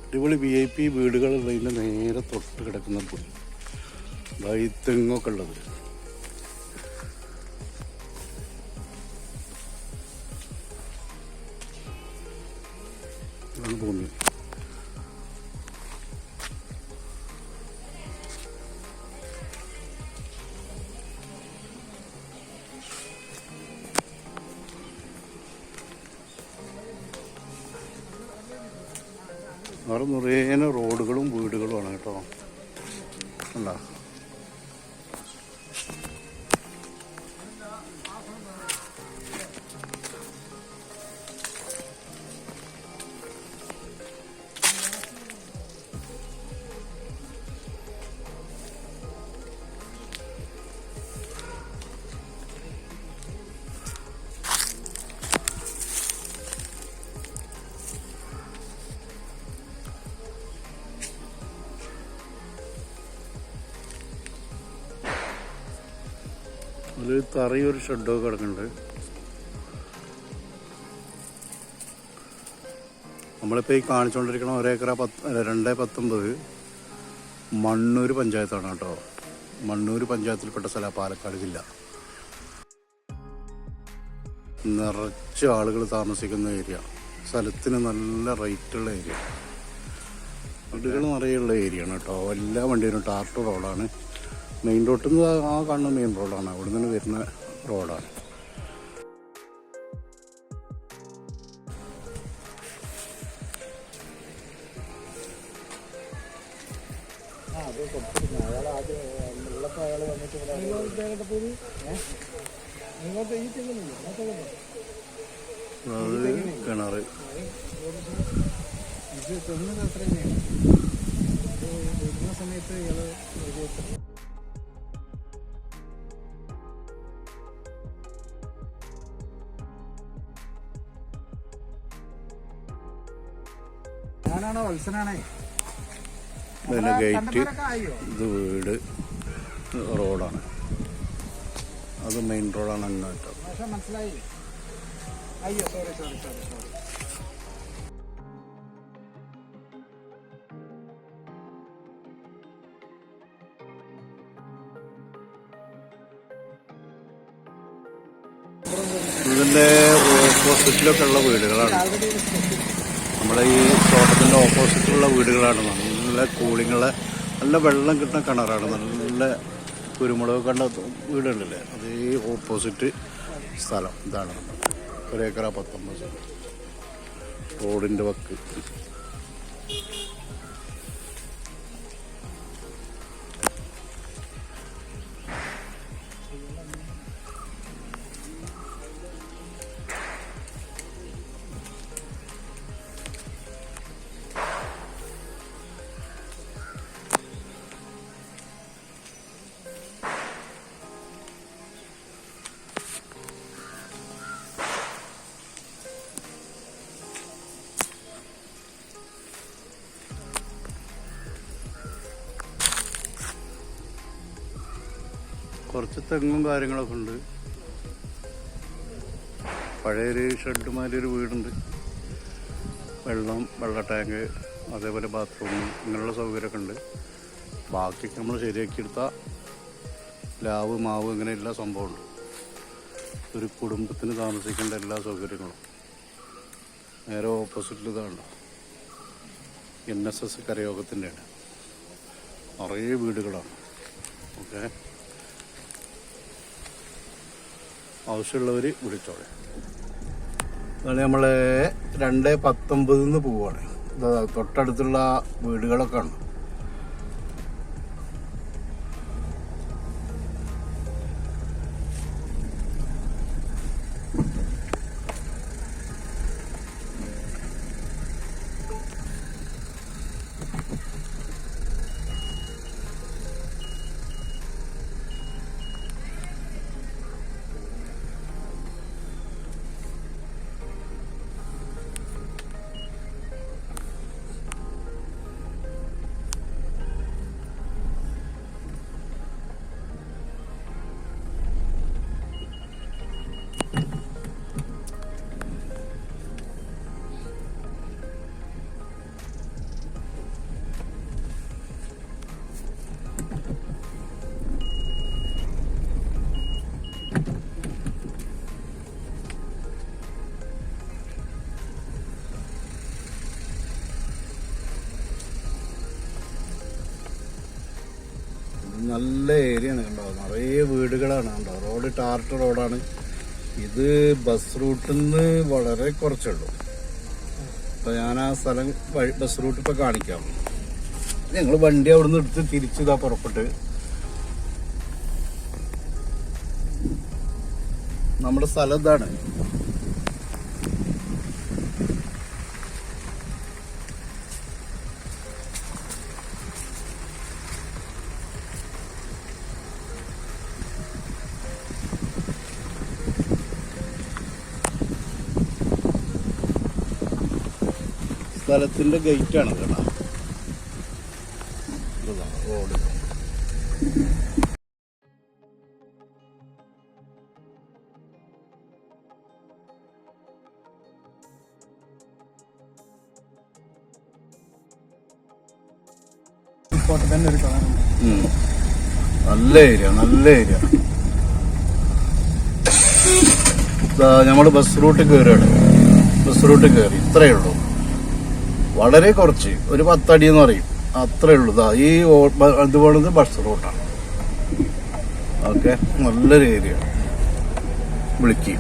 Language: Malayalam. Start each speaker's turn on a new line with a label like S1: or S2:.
S1: അടിപൊളി VIP വീടുകളുള്ളതിൻ്റെ നേരെ തൊട്ട് കിടക്കുന്ന പുല്ല്, ഈ തെങ്ങൊക്കെ ഉള്ളത്. അതാണ് ഭൂമി. അവിടെ നിറയെ റോഡുകളും വീടുകളുമാണ് കേട്ടോ. അല്ല അതിൽ തറയൊരു ഷെഡൊക്കെ കിടക്കുന്നുണ്ട്. നമ്മളിപ്പോൾ ഈ കാണിച്ചുകൊണ്ടിരിക്കണ 1 ഏക്കർ 2.19 മണ്ണൂർ പഞ്ചായത്താണ് കേട്ടോ. മണ്ണൂർ പഞ്ചായത്തിൽപ്പെട്ട സ്ഥലമാണ്, പാലക്കാട് ജില്ല. നിറച്ച് ആളുകൾ താമസിക്കുന്ന ഏരിയ, സ്ഥലത്തിന് നല്ല റേറ്റുള്ള ഏരിയ, വീടുകൾ നിറയുള്ള ഏരിയയാണ് കേട്ടോ. എല്ലാ വണ്ടിയിലും ടാർട്ട് റോഡാണ്. മെയിൻ റോഡിൽ നിന്ന് ആ കാണുന്ന മെയിൻ റോഡാണ്, അവിടെ നിന്ന് വരുന്ന റോഡാണ്. അത് കിണറ് സമയത്ത് ഞാനാണോ വത്സനാണേ. പിന്നെ ഗേറ്റ്, ഇത് വീട്, റോഡാണ്. അത് മെയിൻ റോഡാണ് തന്നെ കേട്ടോ. മനസ്സിലായി. അയ്യോ സോറി സോറി സോറി സോറി. ഇതിൻ്റെ ഓപ്പോസിറ്റിലൊക്കെ ഉള്ള വീടുകളാണ്. നമ്മുടെ ഈ തോട്ടത്തിൻ്റെ ഓപ്പോസിറ്റിലുള്ള വീടുകളാണ്. നല്ല കൂളിങ്ങുള്ള, നല്ല വെള്ളം കിട്ടുന്ന കിണറാണ്. നല്ല കുരുമുളക് കണ്ട വീടുകളില്ലേ, അതേ ഓപ്പോസിറ്റ് സ്ഥലം ഇതാണ്. 1 ഏക്കർ 19 റോഡിൻ്റെ വക്ക്. കുറച്ച് തെങ്ങും കാര്യങ്ങളൊക്കെ ഉണ്ട്. പഴയൊരു ഷെഡുമാതിരി വീടുണ്ട്. വെള്ള ടാങ്ക്, അതേപോലെ ബാത്റൂം, ഇങ്ങനെയുള്ള സൗകര്യമൊക്കെ ഉണ്ട്. ബാക്കിയൊക്കെ നമ്മൾ ശരിയാക്കിയെടുത്താൽ ലാവ്, മാവ്, ഇങ്ങനെ എല്ലാ സംഭവമുണ്ട്. ഒരു കുടുംബത്തിന് താമസിക്കേണ്ട എല്ലാ സൗകര്യങ്ങളും. നേരെ ഓപ്പോസിറ്റിൽ ഇതാണ് NSS കരയോഗത്തിൻ്റെയാണ്. നിറയെ വീടുകളാണ്. ഓക്കെ, ആവശ്യമുള്ളവർ വിളിച്ചോളെ. അതാണ് നമ്മൾ 2.19 പോവുകയാണ്. തൊട്ടടുത്തുള്ള വീടുകളൊക്കെ ആണ്. നല്ല ഏരിയ ആണ് കണ്ടോ, നിറയെ വീടുകളാണ് കണ്ടോ. റോഡ് ടാറിട്ട റോഡാണ് ഇത്. ബസ് റൂട്ടിൽ നിന്ന് വളരെ കുറച്ചുള്ളൂ. അപ്പൊ ഞാൻ ആ സ്ഥലം ബസ് റൂട്ട് ഇപ്പൊ കാണിക്കാം. ഞങ്ങൾ വണ്ടി അവിടെ നിന്ന് എടുത്ത് തിരിച്ചിതാ പുറപ്പെട്ട്. നമ്മുടെ സ്ഥലം ഇതാണ്. സ്ഥലത്തിന്റെ ഗേറ്റ് ആണ് കേട്ടോ. റോഡ് നല്ല ഏരിയ, നല്ല ഏരിയ. നമ്മള് ബസ് റൂട്ട് കയറുകയാണ്. ബസ് റൂട്ട് കയറി ഇത്രയേ ഉള്ളൂ, വളരെ കുറച്ച്, ഒരു 10 അടി എന്ന് പറയും, അത്രേ ഉള്ളൂ. ഈ ഇതുപോലത്തെ ബസ് റൂട്ടാണ്. ഓക്കെ, നല്ലൊരു ഏരിയ. വിളിക്കും.